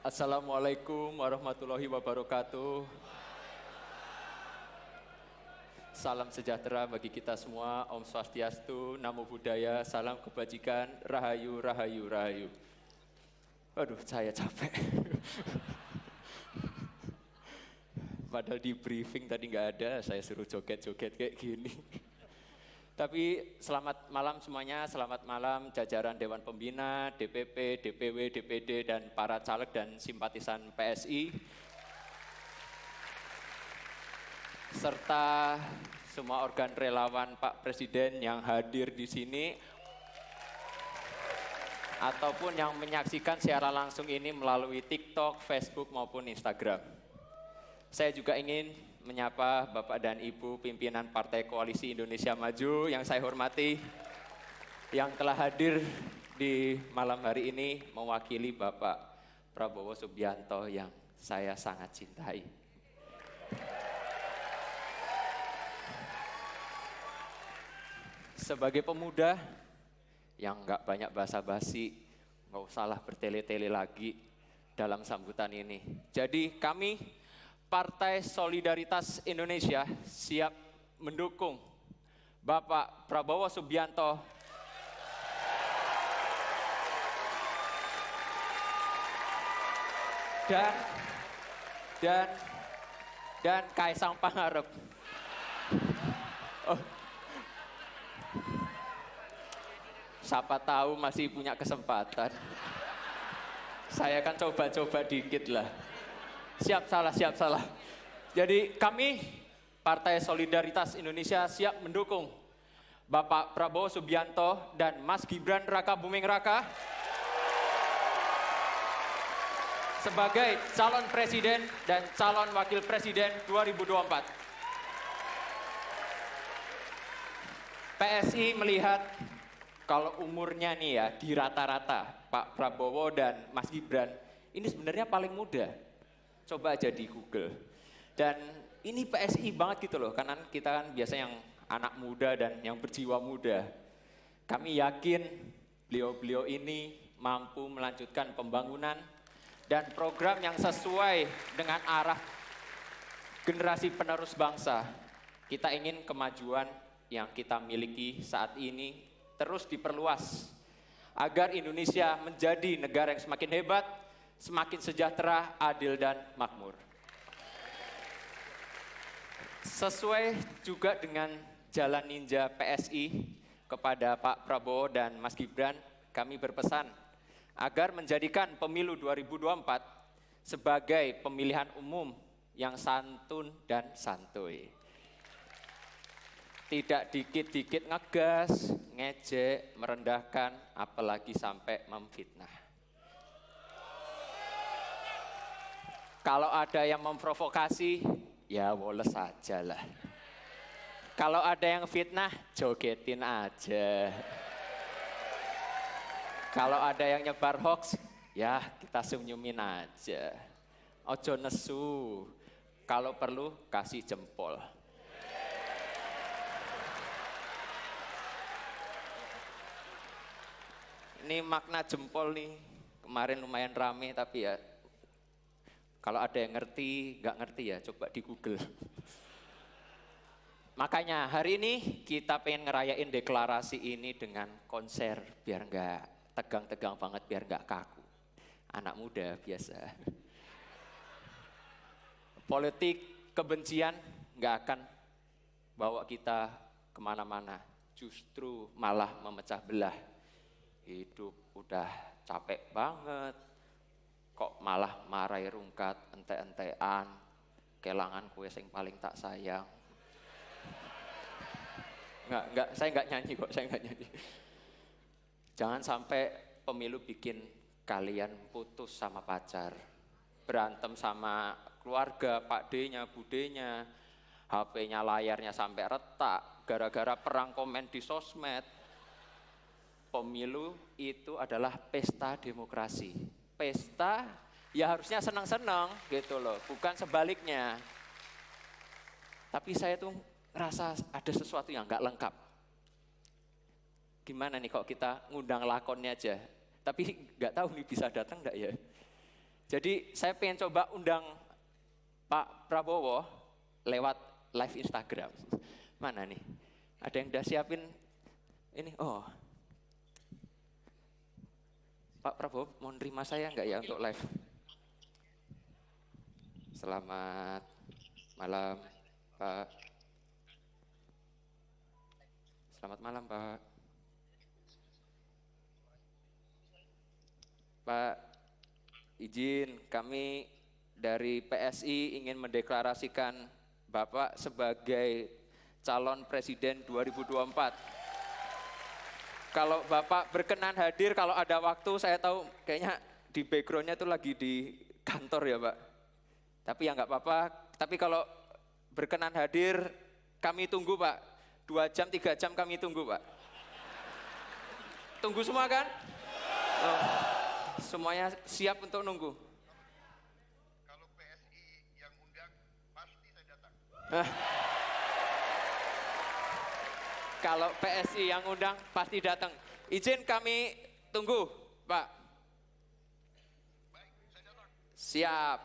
Assalamualaikum warahmatullahi wabarakatuh. Salam sejahtera bagi kita semua. Om Swastiastu, Namo Buddhaya, salam kebajikan, rahayu, rahayu, rahayu. Aduh, saya capek. Padahal di briefing tadi nggak ada, saya suruh joget-joget kayak gini. Tapi selamat malam semuanya, selamat malam jajaran Dewan Pembina, DPP, DPW, DPD, dan para caleg dan simpatisan PSI. Serta semua organ relawan Pak Presiden yang hadir di sini, ataupun yang menyaksikan secara langsung ini melalui TikTok, Facebook, maupun Instagram. Saya juga ingin menyapa Bapak dan Ibu pimpinan Partai Koalisi Indonesia Maju yang saya hormati, yang telah hadir di malam hari ini mewakili Bapak Prabowo Subianto yang saya sangat cintai. Sebagai pemuda yang nggak banyak basa-basi, nggak usahlah bertele-tele lagi dalam sambutan ini. Jadi kami Partai Solidaritas Indonesia siap mendukung Bapak Prabowo Subianto dan Kaisang Pangarep. Oh. Siapa tahu masih punya kesempatan. Saya kan coba-coba dikit lah. Siap salah. Jadi kami Partai Solidaritas Indonesia siap mendukung Bapak Prabowo Subianto dan Mas Gibran Rakabuming Raka sebagai calon presiden dan calon wakil presiden 2024. PSI melihat kalau umurnya nih ya di rata-rata Pak Prabowo dan Mas Gibran ini sebenarnya paling muda. Coba aja di Google. Dan ini PSI banget gitu loh, karena kita kan biasa yang anak muda dan yang berjiwa muda. Kami yakin beliau-beliau ini mampu melanjutkan pembangunan dan program yang sesuai dengan arah generasi penerus bangsa. Kita ingin kemajuan yang kita miliki saat ini terus diperluas agar Indonesia menjadi negara yang semakin hebat, semakin sejahtera, adil, dan makmur. Sesuai juga dengan jalan ninja PSI kepada Pak Prabowo dan Mas Gibran, kami berpesan agar menjadikan pemilu 2024 sebagai pemilihan umum yang santun dan santuy. Tidak dikit-dikit ngegas, ngejek, merendahkan, apalagi sampai memfitnah. Kalau ada yang memprovokasi, ya woles aja lah. Kalau ada yang fitnah, jogetin aja. Kalau ada yang nyebar hoax, ya kita senyumin aja. Ojo nesu, kalau perlu kasih jempol. Ini makna jempol nih, kemarin lumayan rame tapi ya kalau ada yang ngerti, nggak ngerti ya coba di Google. Makanya hari ini kita pengen ngerayain deklarasi ini dengan konser biar nggak tegang-tegang banget, biar nggak kaku. Anak muda biasa. Politik kebencian nggak akan bawa kita kemana-mana, justru malah memecah belah. Hidup udah capek banget, kok malah marai rungkat, ente-entean, kelangan kue sing paling tak sayang. Saya nggak nyanyi kok, saya nggak nyanyi. Jangan sampai pemilu bikin kalian putus sama pacar, berantem sama keluarga, Pak D-nya, Bu D-nya, HP-nya layarnya sampai retak, gara-gara perang komen di sosmed. Pemilu itu adalah pesta demokrasi. Pesta ya harusnya senang-senang gitu loh, bukan sebaliknya. Tapi saya tuh ngerasa ada sesuatu yang nggak lengkap. Gimana nih kok kita ngundang lakonnya aja, tapi nggak tahu nih bisa datang nggak ya? Jadi saya pengen coba undang Pak Prabowo lewat live Instagram. Mana nih? Ada yang udah siapin ini? Oh, Pak Prabowo mau nerima saya enggak ya untuk live? Selamat malam, Pak. Selamat malam, Pak. Pak, izin kami dari PSI ingin mendeklarasikan Bapak sebagai calon presiden 2024. Kalau Bapak berkenan hadir, kalau ada waktu, saya tahu kayaknya di backgroundnya itu lagi di kantor ya Pak. Tapi ya nggak apa-apa, tapi kalau berkenan hadir, kami tunggu Pak. 2 jam, 3 jam kami tunggu Pak. Tunggu semua kan? Oh, semuanya siap untuk nunggu. Kalau PSI yang undang, pasti saya datang. Kalau PSI yang undang, pasti datang. Izin kami tunggu, Pak. Baik, saya datang. Siap.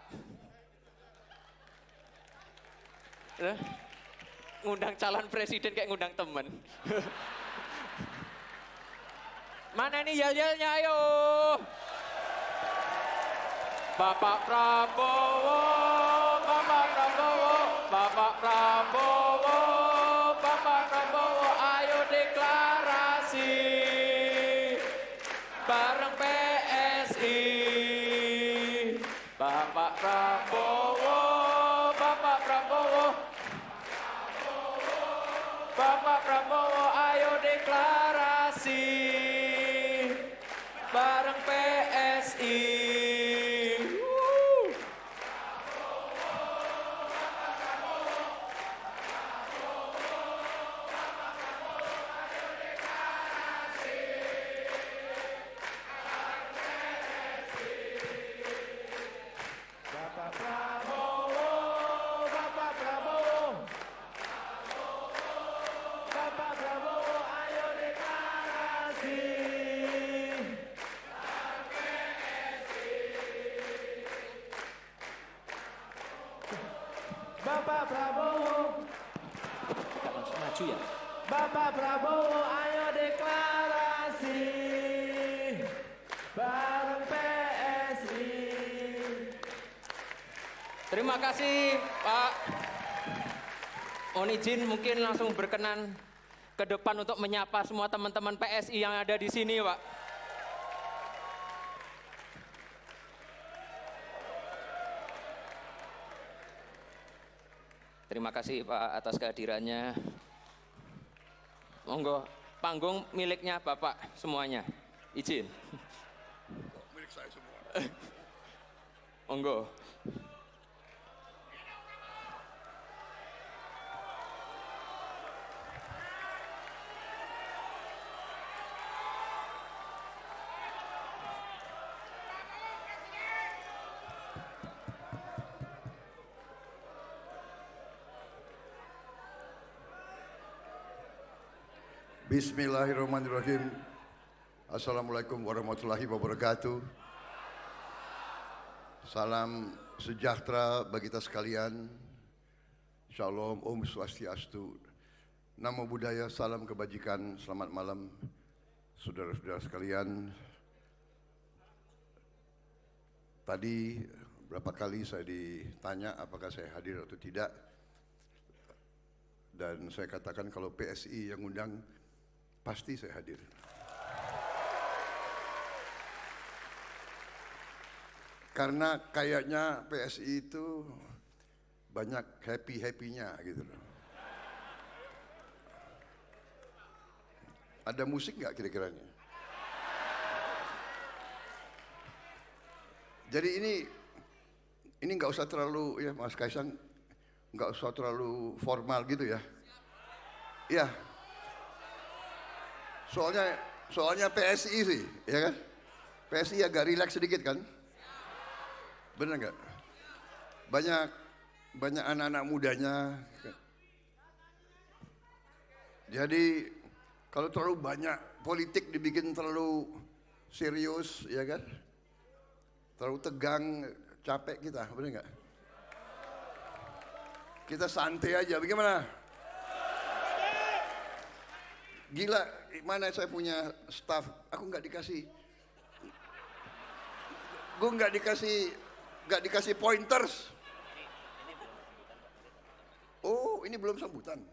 Ngundang calon presiden kayak ngundang temen. Mana nih yel-yelnya, ayo. Bapak Prabowo, Bapak Prabowo, Bapak Prabowo, Bapak Prabowo, ayo deklarasi bareng PSI. Bapak Prabowo, Bapak Prabowo, Bapak Prabowo, ayo deklarasi bareng PSI. Bapak Prabowo, Bapak Prabowo, Bapak Prabowo, ayo deklarasi. Bapak Prabowo, Gak langsung maju ya? Bapak Prabowo, ayo deklarasi bareng PSI. Terima kasih Pak. Mohon izin mungkin langsung berkenan ke depan untuk menyapa semua teman-teman PSI yang ada di sini Pak. Terima kasih Pak atas kehadirannya. Monggo, panggung miliknya Bapak semuanya. Izin. Milik saya semua. Monggo. Bismillahirrahmanirrahim. Assalamualaikum warahmatullahi wabarakatuh. Salam sejahtera bagi kita sekalian. Shalom, Om Swastiastu. Namo Buddhaya, salam kebajikan. Selamat malam saudara-saudara sekalian. Tadi berapa kali saya ditanya apakah saya hadir atau tidak. Dan saya katakan kalau PSI yang undang, pasti saya hadir. Karena kayaknya PSI itu banyak happy-happy-nya gitu loh. Ada musik nggak kira-kiranya? Jadi ini nggak usah terlalu ya Mas Kaisang, nggak usah terlalu formal gitu ya. Iya. Soalnya PSI sih, ya kan? PSI agak rileks sedikit kan? Benar nggak? Banyak anak-anak mudanya. Jadi kalau terlalu banyak politik dibikin terlalu serius, ya kan? Terlalu tegang, capek kita, benar nggak? Kita santai aja, bagaimana? Gila, mana saya punya staff, aku nggak dikasih, gue nggak dikasih pointers. Oh, ini belum sambutan.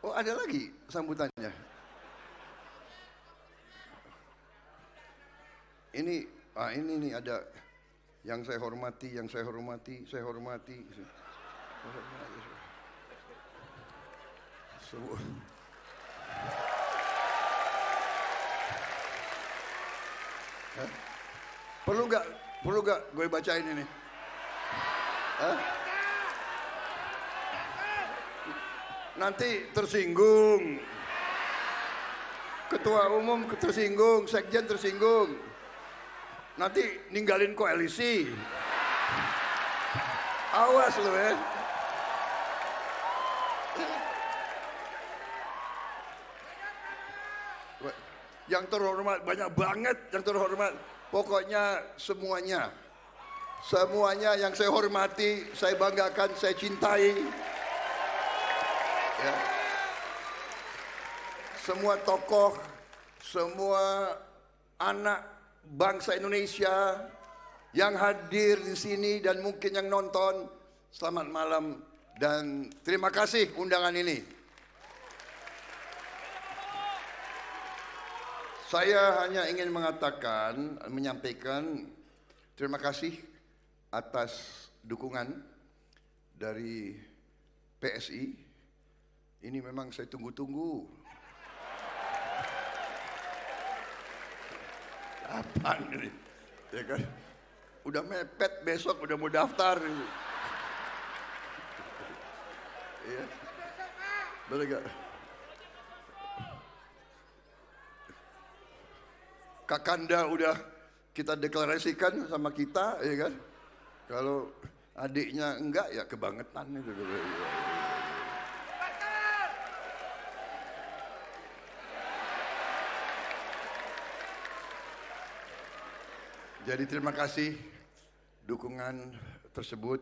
Oh, ada lagi sambutannya. Ini nih ada yang saya hormati. Semua. Hah? Perlu gak gue bacain ini? Hah? Nanti tersinggung. Ketua umum tersinggung, sekjen tersinggung. Nanti ninggalin koalisi. Awas lo ya. Yang terhormat banyak banget yang terhormat. Pokoknya semuanya yang saya hormati, saya banggakan, saya cintai. Ya. Semua tokoh, semua anak bangsa Indonesia yang hadir di sini dan mungkin yang nonton, selamat malam dan terima kasih undangan ini. Saya hanya ingin menyampaikan terima kasih atas dukungan dari PSI. Ini memang saya tunggu-tunggu. Apaan ini? Ya kan? Udah mepet besok, udah mau daftar. Iya. Boleh gak? Kakanda udah kita deklarasikan sama kita, ya kan? Kalau adiknya enggak, ya kebangetan itu. Jadi terima kasih dukungan tersebut.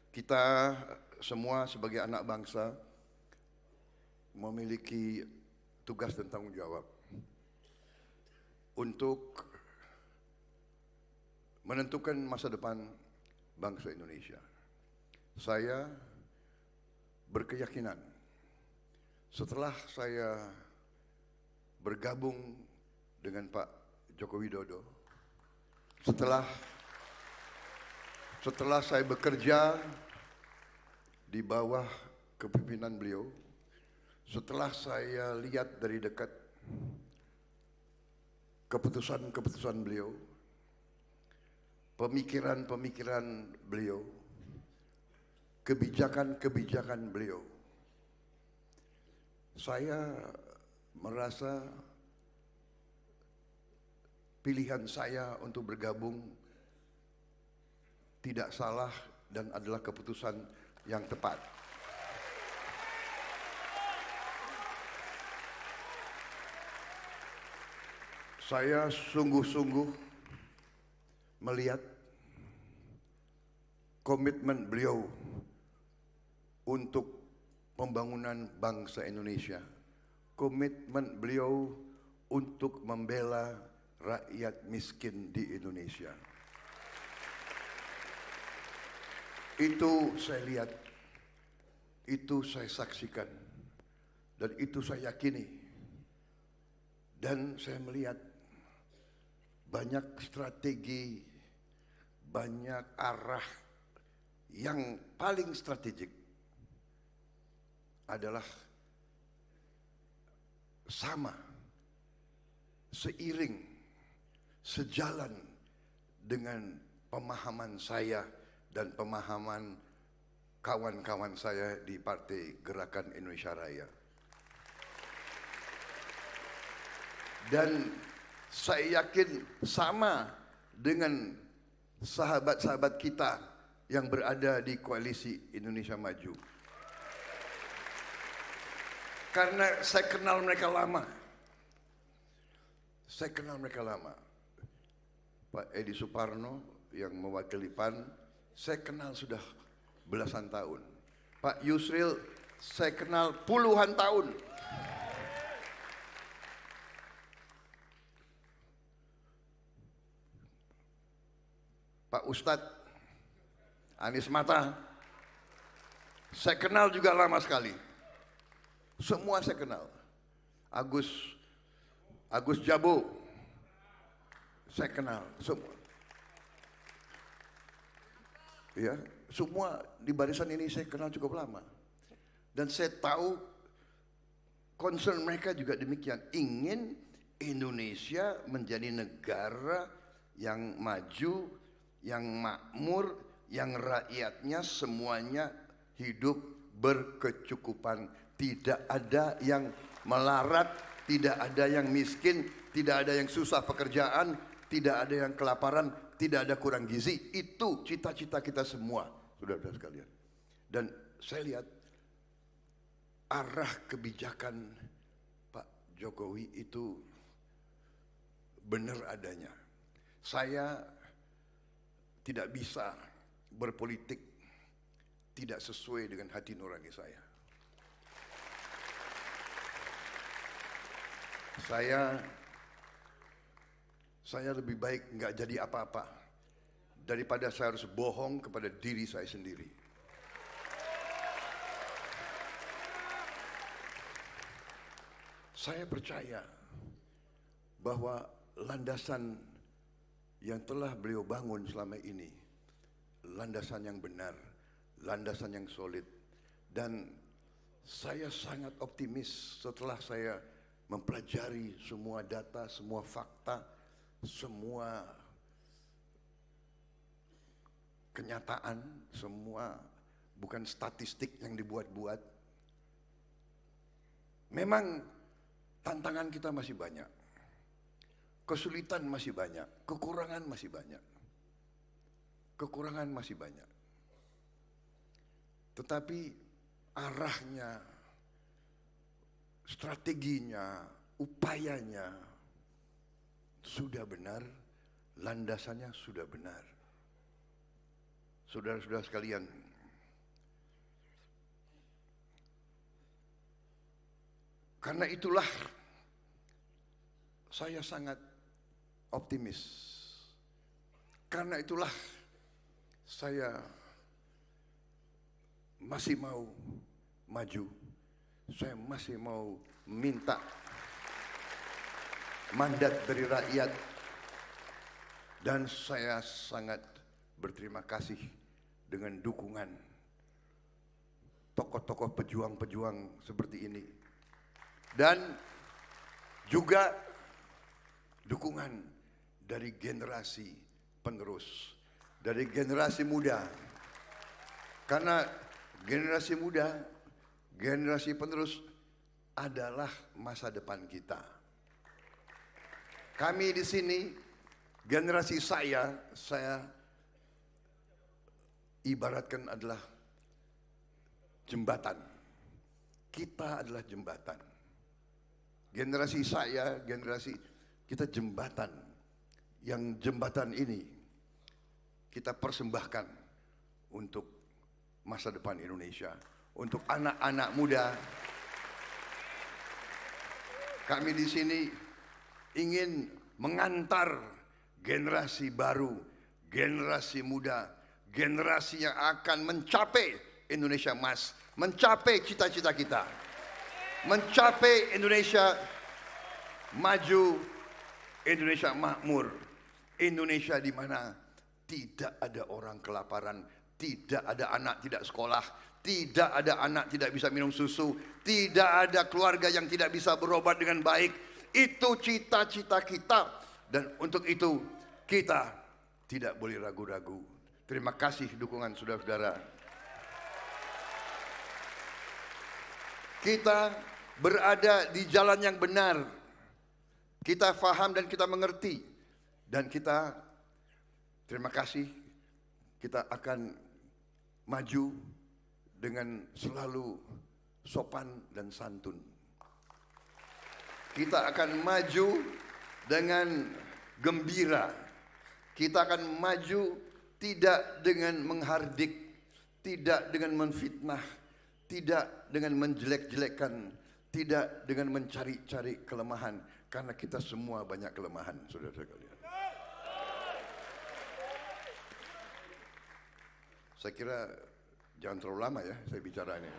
Kita semua sebagai anak bangsa memiliki tugas dan tanggung jawab untuk menentukan masa depan bangsa Indonesia. Saya berkeyakinan setelah saya bergabung dengan Pak Joko Widodo, setelah saya bekerja di bawah kepemimpinan beliau, setelah saya lihat dari dekat keputusan-keputusan beliau, pemikiran-pemikiran beliau, kebijakan-kebijakan beliau, saya merasa pilihan saya untuk bergabung tidak salah dan adalah keputusan yang tepat. Saya sungguh-sungguh melihat komitmen beliau untuk pembangunan bangsa Indonesia, komitmen beliau untuk membela rakyat miskin di Indonesia. Itu saya lihat, itu saya saksikan, dan itu saya yakini. Dan saya melihat banyak strategi, banyak arah yang paling strategik adalah sama, seiring, sejalan dengan pemahaman saya dan pemahaman kawan-kawan saya di Partai Gerakan Indonesia Raya. Dan saya yakin sama dengan sahabat-sahabat kita yang berada di Koalisi Indonesia Maju. Karena saya kenal mereka lama. Pak Edi Suparno yang mewakili PAN, saya kenal sudah belasan tahun. Pak Yusril saya kenal puluhan tahun. Pak Ustadz Anies Mata, saya kenal juga lama sekali. Semua saya kenal. Agus Jabo, saya kenal semua. Ya, semua di barisan ini saya kenal cukup lama. Dan saya tahu concern mereka juga demikian. Ingin Indonesia menjadi negara yang maju, yang makmur, yang rakyatnya semuanya hidup berkecukupan. Tidak ada yang melarat, tidak ada yang miskin, tidak ada yang susah pekerjaan, tidak ada yang kelaparan, tidak ada kurang gizi. Itu cita-cita kita semua, saudara-saudara sekalian. Dan saya lihat arah kebijakan Pak Jokowi itu benar adanya. Saya tidak bisa berpolitik tidak sesuai dengan hati nurani saya. Saya lebih baik nggak jadi apa-apa daripada saya harus bohong kepada diri saya sendiri. Saya percaya bahwa landasan yang telah beliau bangun selama ini, landasan yang benar, landasan yang solid. Dan saya sangat optimis setelah saya mempelajari semua data, semua fakta, semua kenyataan, semua bukan statistik yang dibuat-buat. Memang tantangan kita masih banyak, kesulitan masih banyak, kekurangan masih banyak. Kekurangan masih banyak. Tetapi arahnya, strateginya, upayanya sudah benar, landasannya sudah benar. Saudara-saudara sekalian, karena itulah saya sangat optimis. Karena itulah saya masih mau maju. Saya masih mau minta mandat dari rakyat. Dan saya sangat berterima kasih dengan dukungan tokoh-tokoh pejuang-pejuang seperti ini. Dan juga dukungan dari generasi penerus, dari generasi muda. Karena generasi muda, generasi penerus adalah masa depan kita. Kami di sini, generasi saya ibaratkan adalah jembatan. Kita adalah jembatan. Generasi saya, generasi kita jembatan. Yang jembatan ini kita persembahkan untuk masa depan Indonesia, untuk anak-anak muda. Kami di sini ingin mengantar generasi baru, generasi muda, generasi yang akan mencapai Indonesia emas, mencapai cita-cita kita, mencapai Indonesia maju, Indonesia makmur, Indonesia di mana tidak ada orang kelaparan, tidak ada anak tidak sekolah, tidak ada anak tidak bisa minum susu, tidak ada keluarga yang tidak bisa berobat dengan baik. Itu cita-cita kita, dan untuk itu kita tidak boleh ragu-ragu. Terima kasih dukungan saudara-saudara. Kita berada di jalan yang benar. Kita faham dan kita mengerti. Dan kita, terima kasih, kita akan maju dengan selalu sopan dan santun. Kita akan maju dengan gembira. Kita akan maju tidak dengan menghardik, tidak dengan menfitnah, tidak dengan menjelek-jelekkan, tidak dengan mencari-cari kelemahan. Karena kita semua banyak kelemahan, saudara sekalian. Saya kira jangan terlalu lama ya saya bicara ini.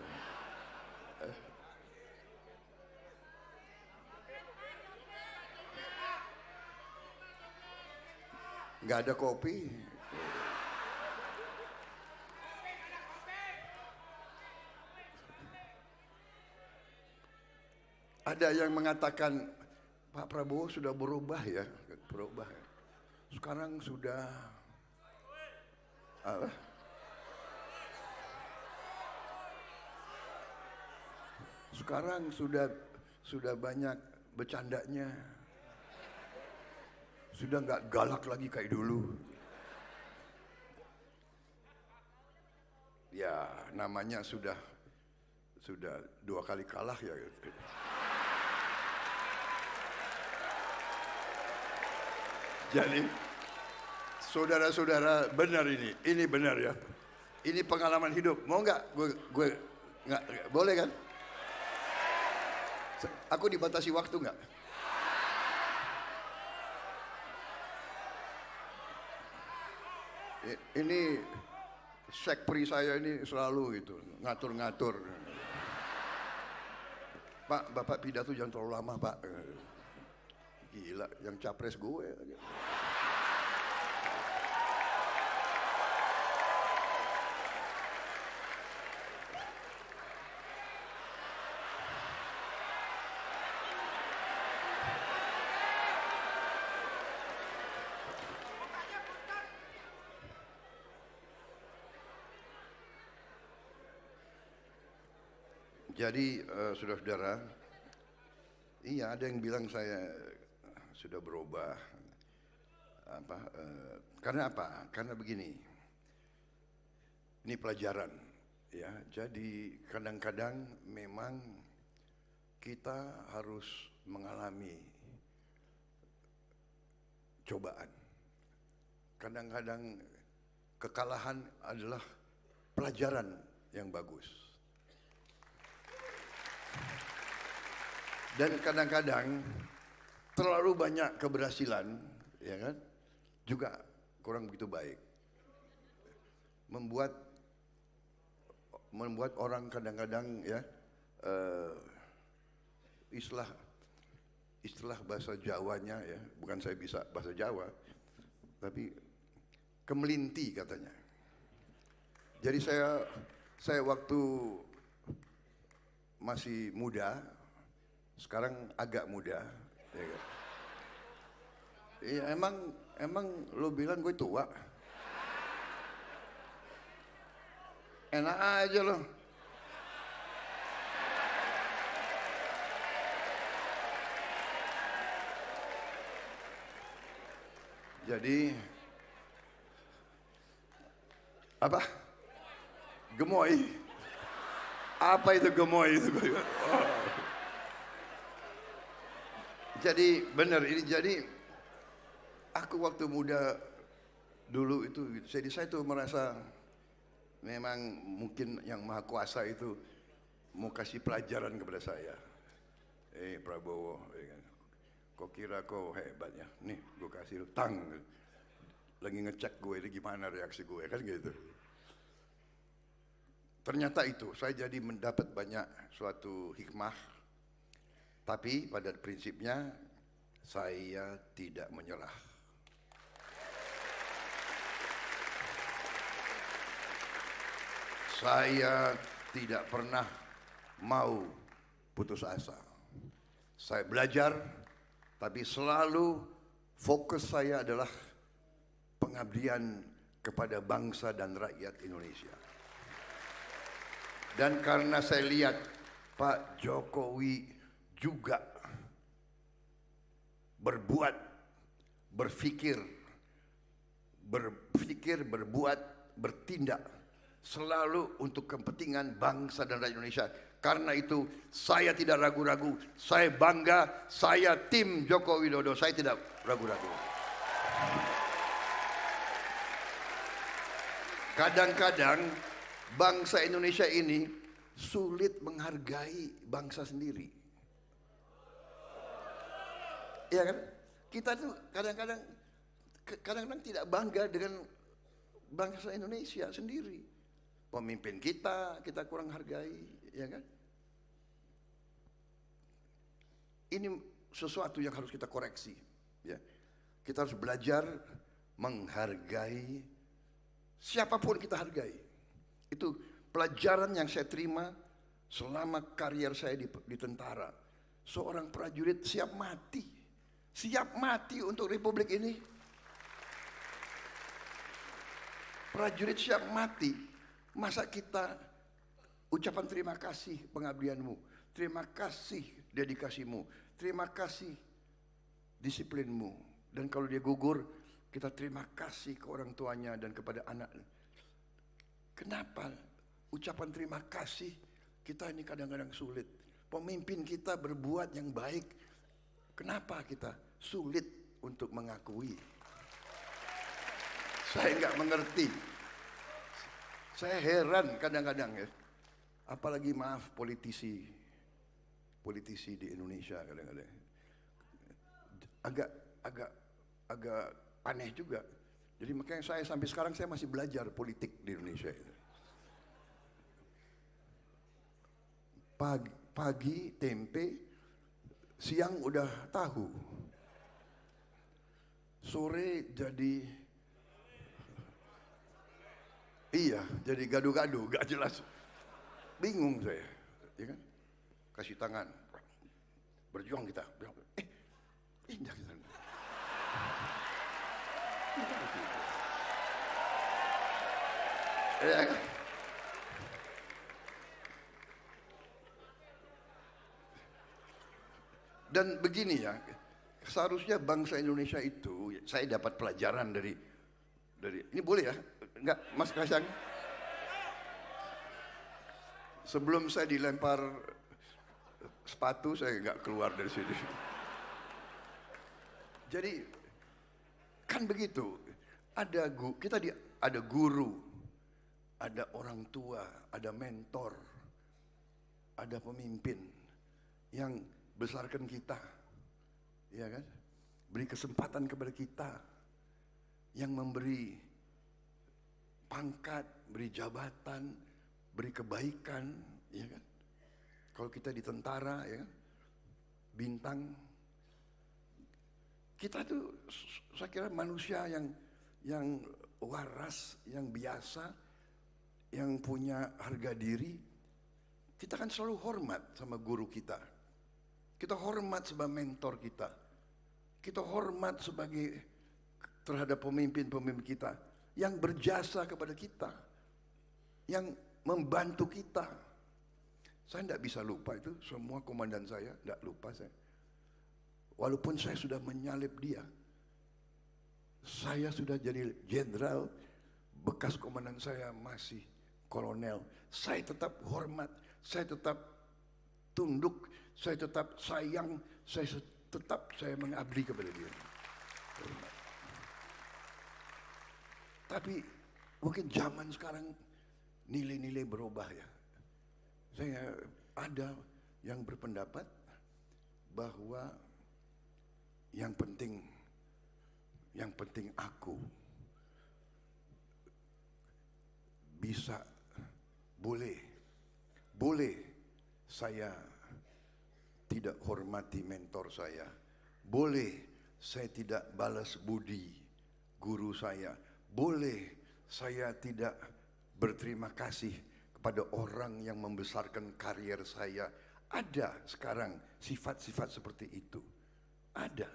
Nggak ada kopi. Ada yang mengatakan Pak Prabowo sudah berubah ya, berubah. Sekarang sudah apa? Sekarang sudah banyak bercandanya. Sudah nggak galak lagi kayak dulu. Ya, namanya sudah 2 kali kalah ya. Jadi, saudara-saudara, benar ini benar ya. Ini pengalaman hidup. Mau nggak? Gue nggak boleh kan? Aku dibatasi waktu nggak? Ini sekpri saya ini selalu gitu ngatur-ngatur. Pak, Bapak pidato jangan terlalu lama Pak. Gila, yang capres gue. Jadi saudara-saudara, iya ada yang bilang saya sudah berubah. Karena apa? Karena begini, ini pelajaran, ya. Jadi kadang-kadang memang kita harus mengalami cobaan. Kadang-kadang kekalahan adalah pelajaran yang bagus. Dan kadang-kadang terlalu banyak keberhasilan, ya kan, juga kurang begitu baik. Membuat orang kadang-kadang ya istilah bahasa Jawanya ya, bukan saya bisa bahasa Jawa, tapi kemelinti katanya. Jadi saya waktu masih muda, sekarang agak muda, ya kan? Iya, emang lo bilang gue tua? Enak aja lo. Jadi apa? Gemoy. Apa itu gemoy itu? Oh. Jadi benar ini, jadi aku waktu muda dulu itu, jadi saya tuh merasa memang mungkin yang Maha Kuasa itu mau kasih pelajaran kepada saya. Prabowo, ya kan? Kau kira kau hebat ya? Nih, gue kasih lu tang. Lagi ngecek gue ini gimana reaksi gue, kan gitu. Ternyata itu, saya jadi mendapat banyak suatu hikmah. Tapi pada prinsipnya saya tidak menyerah. Saya tidak pernah mau putus asa. Saya belajar, tapi selalu fokus saya adalah pengabdian kepada bangsa dan rakyat Indonesia. Dan karena saya lihat Pak Jokowi juga berbuat, berpikir, berbuat, bertindak selalu untuk kepentingan bangsa dan rakyat Indonesia. Karena itu saya tidak ragu-ragu, saya bangga, saya tim Joko Widodo, saya tidak ragu-ragu. Kadang-kadang bangsa Indonesia ini sulit menghargai bangsa sendiri. Iya kan? Kita tuh kadang-kadang tidak bangga dengan bangsa Indonesia sendiri. Pemimpin kita kurang hargai, ya kan? Ini sesuatu yang harus kita koreksi, ya. Kita harus belajar menghargai siapapun kita hargai. Itu pelajaran yang saya terima selama karier saya di tentara. Seorang prajurit siap mati untuk Republik ini. Prajurit siap mati. Masa kita ucapan terima kasih pengabdianmu, terima kasih dedikasimu, terima kasih disiplinmu. Dan kalau dia gugur, kita terima kasih ke orang tuanya dan kepada anak. Kenapa ucapan terima kasih kita ini kadang-kadang sulit? Pemimpin kita berbuat yang baik, kenapa kita sulit untuk mengakui? Saya nggak mengerti. Saya heran kadang-kadang ya. Apalagi maaf politisi di Indonesia kadang-kadang. Agak aneh juga. Jadi makanya saya sampai sekarang saya masih belajar politik di Indonesia. Pagi tempe, siang udah tahu. Sore jadi jadi gaduh-gaduh, gak jelas. Bingung saya, ya kan? Kasih tangan, berjuang kita. Indah kita. Ya kan? Dan begini ya, seharusnya bangsa Indonesia itu, saya dapat pelajaran dari ini boleh ya? Enggak, Mas Kasyang? Sebelum saya dilempar sepatu, saya enggak keluar dari sini. Jadi, kan begitu. Ada guru, ada orang tua, ada mentor, ada pemimpin yang besarkan kita, ya kan? Beri kesempatan kepada kita, yang memberi pangkat, beri jabatan, beri kebaikan, ya kan? Kalau kita di tentara, ya kan? Bintang. Kita tuh, saya kira manusia yang waras, yang biasa, yang punya harga diri. Kita kan selalu hormat sama guru kita. Kita hormat sebagai mentor kita. Kita hormat terhadap pemimpin-pemimpin kita yang berjasa kepada kita, yang membantu kita. Saya tidak bisa lupa itu, semua komandan saya, tidak lupa saya. Walaupun saya sudah menyalip dia, saya sudah jadi jenderal, bekas komandan saya masih kolonel. Saya tetap hormat, saya tetap tunduk, saya tetap sayang, saya mengabdi kepada dia. Tapi mungkin zaman sekarang nilai-nilai berubah ya. Saya ada yang berpendapat bahwa yang penting aku bisa, boleh saya tidak hormati mentor saya, boleh saya tidak balas budi guru saya, boleh saya tidak berterima kasih kepada orang yang membesarkan karier saya. Ada sekarang sifat-sifat seperti itu. Ada.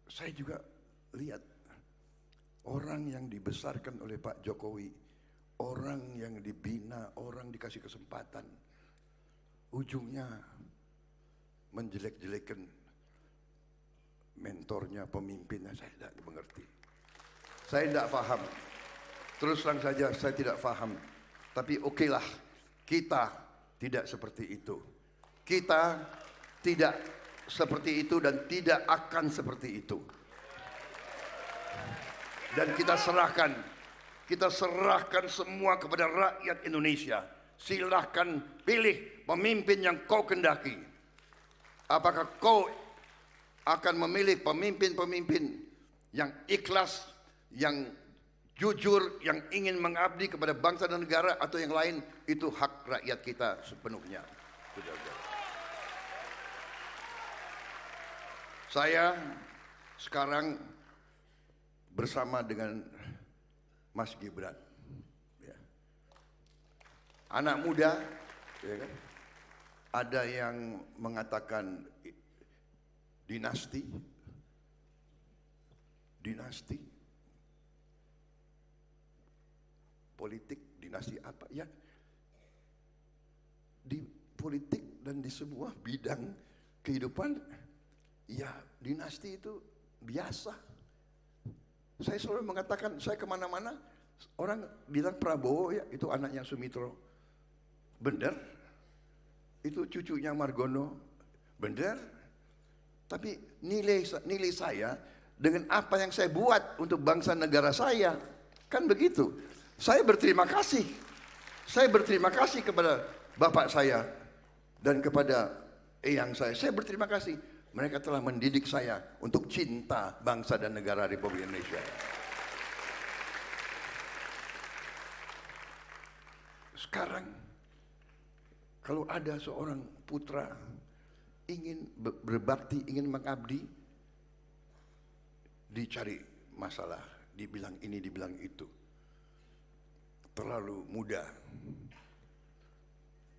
Saya juga lihat orang yang dibesarkan oleh Pak Jokowi, orang yang dibina, orang dikasih kesempatan, ujungnya menjelek-jelekan mentornya, pemimpinnya. Saya tidak mengerti. Saya tidak paham. Terus terang saja saya tidak paham. Tapi okelah, kita tidak seperti itu. Kita tidak seperti itu dan tidak akan seperti itu. Dan kita serahkan semua kepada rakyat Indonesia. Silahkan pilih pemimpin yang kau kendaki. Apakah kau akan memilih pemimpin-pemimpin yang ikhlas, yang jujur, yang ingin mengabdi kepada bangsa dan negara, atau yang lain? Itu hak rakyat kita sepenuhnya. Saya sekarang bersama dengan Mas Gibran, ya. Anak muda, ya kan? Ada yang mengatakan dinasti, politik, dinasti apa ya? Di politik dan di sebuah bidang kehidupan, ya dinasti itu biasa. Saya selalu mengatakan, saya kemana-mana orang bilang Prabowo ya itu anaknya Sumitro, bener. Itu cucunya Margono, bener. Tapi nilai saya dengan apa yang saya buat untuk bangsa negara saya, kan begitu. Saya berterima kasih. Saya berterima kasih kepada bapak saya dan kepada eyang saya. Saya berterima kasih. Mereka telah mendidik saya untuk cinta bangsa dan negara Republik Indonesia. Sekarang, kalau ada seorang putra ingin berbakti, ingin mengabdi, dicari masalah, dibilang ini, dibilang itu. Terlalu muda.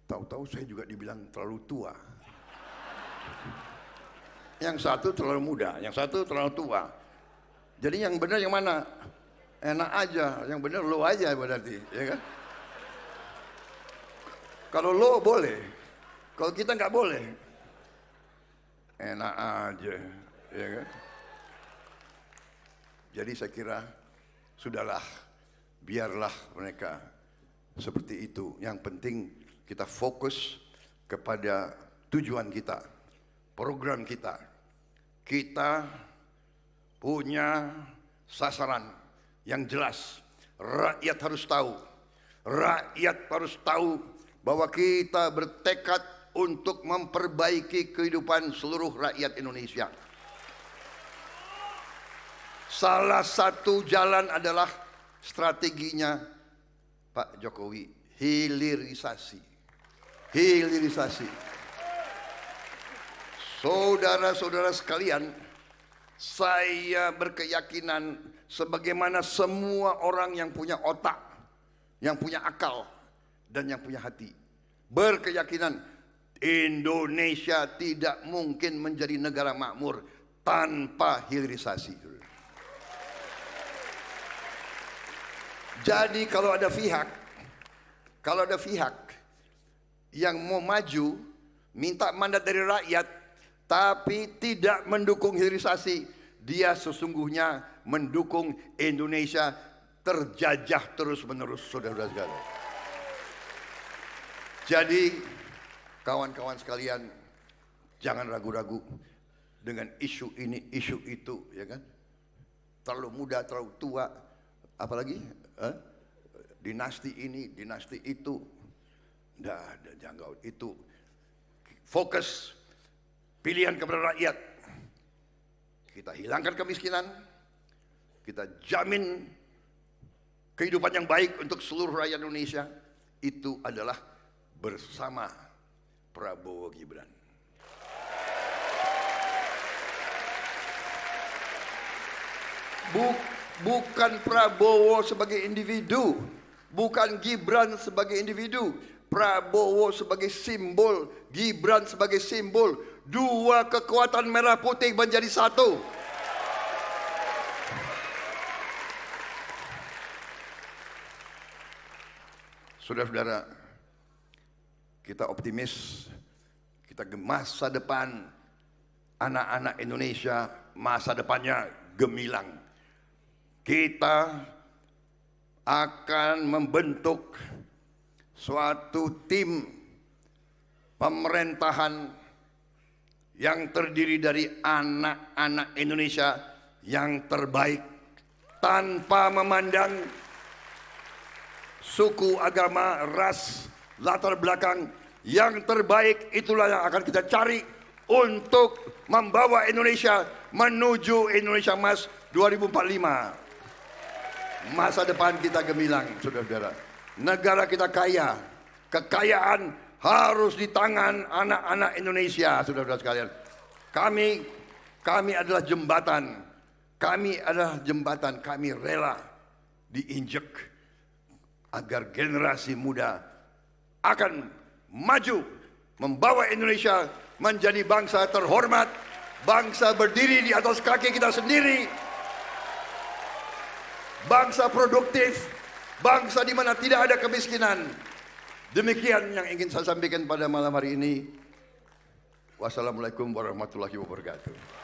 Tahu-tahu saya juga dibilang terlalu tua. Yang satu terlalu muda, yang satu terlalu tua. Jadi yang benar yang mana? Enak aja, yang benar lo aja berarti, ya kan? Kalau lo boleh, kalau kita nggak boleh, enak aja, ya kan? Jadi saya kira sudahlah, biarlah mereka seperti itu. Yang penting kita fokus kepada tujuan kita, program kita. Kita punya sasaran yang jelas. Rakyat harus tahu. Rakyat harus tahu bahwa kita bertekad untuk memperbaiki kehidupan seluruh rakyat Indonesia. Salah satu jalan adalah strateginya Pak Jokowi, hilirisasi. Hilirisasi. Saudara-saudara sekalian, saya berkeyakinan sebagaimana semua orang yang punya otak, yang punya akal, dan yang punya hati, berkeyakinan Indonesia tidak mungkin menjadi negara makmur tanpa hilirisasi. Jadi kalau ada pihak yang mau maju, minta mandat dari rakyat, tapi tidak mendukung hilirisasi, dia sesungguhnya mendukung Indonesia terjajah terus-menerus, saudara-saudara sekalian. Jadi kawan-kawan sekalian, jangan ragu-ragu dengan isu ini, isu itu, ya kan? Terlalu muda, terlalu tua, apalagi dinasti ini, dinasti itu, jangan itu. Fokus. Pilihan kepada rakyat. Kita hilangkan kemiskinan. Kita jamin kehidupan yang baik untuk seluruh rakyat Indonesia. Itu adalah bersama Prabowo Gibran. Bukan Prabowo sebagai individu. Bukan Gibran sebagai individu. Prabowo sebagai simbol. Gibran sebagai simbol. Dua kekuatan merah putih menjadi satu. Saudara-saudara, kita optimis, kita ke masa depan anak-anak Indonesia, masa depannya gemilang. Kita akan membentuk suatu tim pemerintahan yang terdiri dari anak-anak Indonesia yang terbaik, tanpa memandang suku, agama, ras, latar belakang. Yang terbaik itulah yang akan kita cari untuk membawa Indonesia menuju Indonesia Emas 2045. Masa depan kita gemilang, saudara-saudara. Negara kita kaya. Kekayaan harus di tangan anak-anak Indonesia, saudara-saudara sekalian. Kami adalah jembatan. Kami rela diinjek agar generasi muda akan maju membawa Indonesia menjadi bangsa terhormat, bangsa berdiri di atas kaki kita sendiri, bangsa produktif, bangsa di mana tidak ada kemiskinan. Demikian yang ingin saya sampaikan pada malam hari ini. Wassalamualaikum warahmatullahi wabarakatuh.